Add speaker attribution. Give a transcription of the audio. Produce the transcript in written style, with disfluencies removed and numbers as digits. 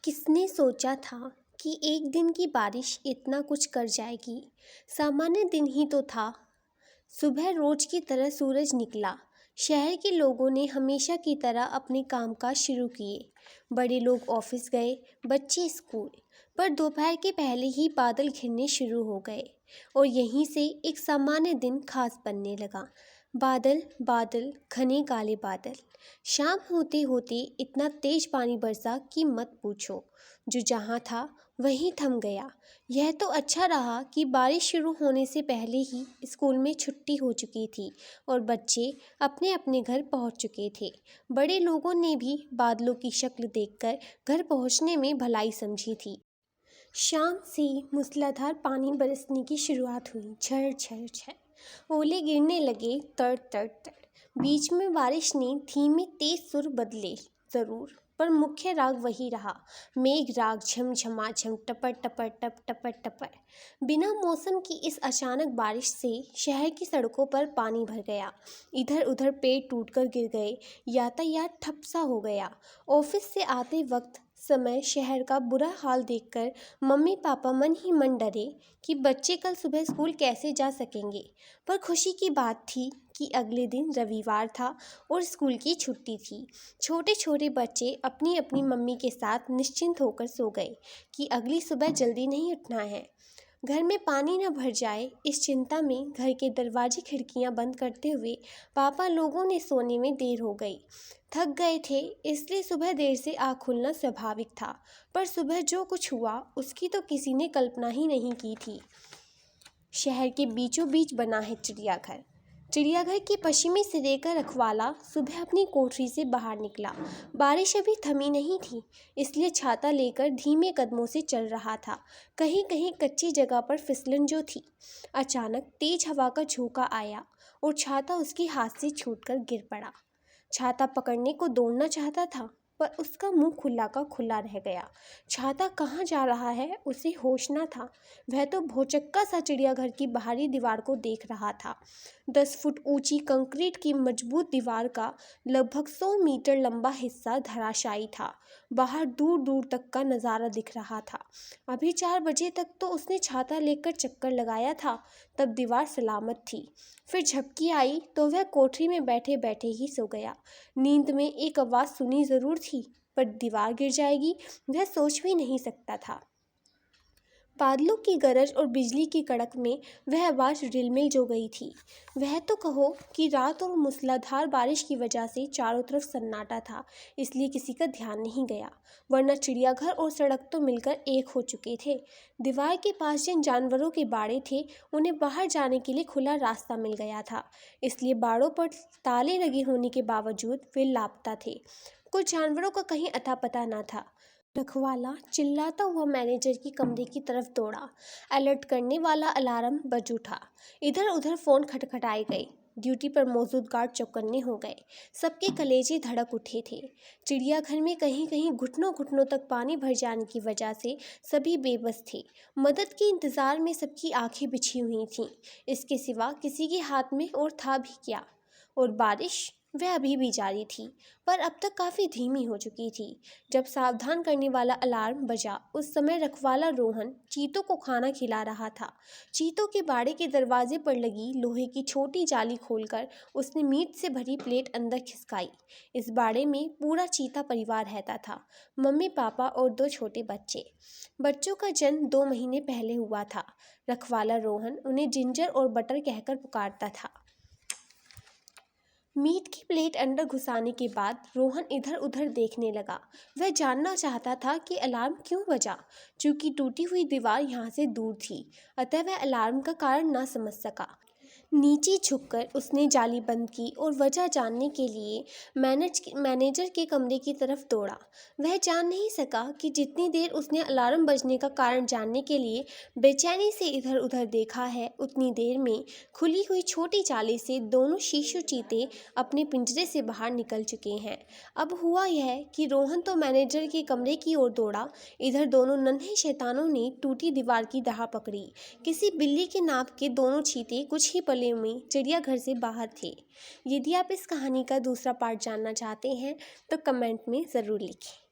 Speaker 1: किसने सोचा था कि एक दिन की बारिश इतना कुछ कर जाएगी। सामान्य दिन ही तो था। सुबह रोज की तरह सूरज निकला। शहर के लोगों ने हमेशा की तरह अपने कामकाज शुरू किए। बड़े लोग ऑफिस गए, बच्चे स्कूल। पर दोपहर के पहले ही बादल घिरने शुरू हो गए और यहीं से एक सामान्य दिन खास बनने लगा। बादल बादल, घने काले बादल। शाम होते होते इतना तेज पानी बरसा कि मत पूछो। जो जहाँ था वहीं थम गया। यह तो अच्छा रहा कि बारिश शुरू होने से पहले ही स्कूल में छुट्टी हो चुकी थी और बच्चे अपने अपने घर पहुंच चुके थे। बड़े लोगों ने भी बादलों की शक्ल देखकर घर पहुंचने में भलाई समझी थी। शाम से मूसलाधार पानी बरसने की शुरुआत हुई। झर झर झर ओले गिरने लगे, तड़ तड़ तड़। बीच में बारिश ने धीमे तेज सुर बदले जरूर, पर मुख्य राग वही रहा। मेघ राग, झमझमाझम, टपर टपर टप टपर टपर। बिना मौसम की इस अचानक बारिश से शहर की सड़कों पर पानी भर गया। इधर उधर पेड़ टूटकर गिर गए, यातायात ठप सा हो गया। ऑफिस से आते वक्त समय शहर का बुरा हाल देखकर मम्मी पापा मन ही मन डरे कि बच्चे कल सुबह स्कूल कैसे जा सकेंगे। पर खुशी की बात थी कि अगले दिन रविवार था और स्कूल की छुट्टी थी। छोटे छोटे बच्चे अपनी अपनी मम्मी के साथ निश्चिंत होकर सो गए कि अगली सुबह जल्दी नहीं उठना है। घर में पानी न भर जाए, इस चिंता में घर के दरवाजे खिड़कियां बंद करते हुए पापा लोगों ने सोने में देर हो गई। थक गए थे, इसलिए सुबह देर से आँख खुलना स्वाभाविक था। पर सुबह जो कुछ हुआ उसकी तो किसी ने कल्पना ही नहीं की थी। शहर के बीचों बीच बना है चिड़ियाघर। चिड़ियाघर के पश्चिमी सिरे का रखवाला सुबह अपनी कोठरी से बाहर निकला। बारिश अभी थमी नहीं थी, इसलिए छाता लेकर धीमे कदमों से चल रहा था। कहीं कहीं कच्ची जगह पर फिसलन जो थी। अचानक तेज हवा का झोंका आया और छाता उसके हाथ से छूटकर गिर पड़ा। छाता पकड़ने को दौड़ना चाहता था, पर उसका मुंह खुला का खुला रह गया। छाता कहाँ जा रहा है उसे होश न था। वह तो भौचक्का सा चिड़ियाघर की बाहरी दीवार को देख रहा था। 10 फुट ऊंची कंक्रीट की मजबूत दीवार का लगभग 100 मीटर लंबा हिस्सा धराशायी था। बाहर दूर दूर तक का नज़ारा दिख रहा था। अभी 4 बजे तक तो उसने छाता लेकर चक्कर लगाया था, तब दीवार सलामत थी। फिर झपकी आई तो वह कोठरी में बैठे बैठे ही सो गया। नींद में एक आवाज़ सुनी जरूर थी, पर दीवार गिर जाएगी वह सोच भी नहीं सकता था। बादलों की गरज और बिजली की कड़क में वह आवाज़ रिलमिल जो गई थी। वह तो कहो कि रात और मूसलाधार बारिश की वजह से चारों तरफ सन्नाटा था, इसलिए किसी का ध्यान नहीं गया। वरना चिड़ियाघर और सड़क तो मिलकर एक हो चुके थे। दीवार के पास जिन जानवरों के बाड़े थे उन्हें बाहर जाने के लिए खुला रास्ता मिल गया था, इसलिए बाड़ों पर ताले लगे होने के बावजूद वे लापता थे। कुछ जानवरों का कहीं अता पता न था। रखवाला चिल्लाता हुआ मैनेजर की कमरे की तरफ दौड़ा। अलर्ट करने वाला अलार्म बज उठा। इधर उधर फोन खटखटाए गए। ड्यूटी पर मौजूद गार्ड चौकन्ने हो गए। सबके कलेजे धड़क उठे थे। चिड़ियाघर में कहीं कहीं घुटनों घुटनों तक पानी भर जाने की वजह से सभी बेबस थे। मदद के इंतजार में सबकी आंखें बिछी हुई थीं। इसके सिवा किसी के हाथ में और था भी क्या। और बारिश वह अभी भी जारी थी, पर अब तक काफ़ी धीमी हो चुकी थी। जब सावधान करने वाला अलार्म बजा, उस समय रखवाला रोहन चीतों को खाना खिला रहा था। चीतों के बाड़े के दरवाजे पर लगी लोहे की छोटी जाली खोलकर उसने मीट से भरी प्लेट अंदर खिसकाई। इस बाड़े में पूरा चीता परिवार रहता था। मम्मी पापा और 2 छोटे बच्चे। बच्चों का जन्म 2 महीने पहले हुआ था। रखवाला रोहन उन्हें जिंजर और बटर कहकर पुकारता था। मीट की प्लेट अंदर घुसाने के बाद रोहन इधर उधर देखने लगा। वह जानना चाहता था कि अलार्म क्यों बजा। चूंकि टूटी हुई दीवार यहाँ से दूर थी, अतः वह अलार्म का कारण न समझ सका। नीचे झुककर उसने जाली बंद की और वजह जानने के लिए मैनेजर के कमरे की तरफ दौड़ा। वह जान नहीं सका कि जितनी देर उसने अलार्म बजने का कारण जानने के लिए बेचैनी से इधर उधर देखा है, उतनी देर में खुली हुई छोटी जाली से दोनों शीशु चीते अपने पिंजरे से बाहर निकल चुके हैं। अब हुआ यह कि रोहन तो मैनेजर के कमरे की ओर दौड़ा, इधर दोनों नन्हे शैतानों ने टूटी दीवार की राह पकड़ी। किसी बिल्ली के नाप के दोनों चीते कुछ ही पलों में चिड़ियाघर से बाहर थे। यदि आप इस कहानी का दूसरा पार्ट जानना चाहते हैं तो कमेंट में ज़रूर लिखें।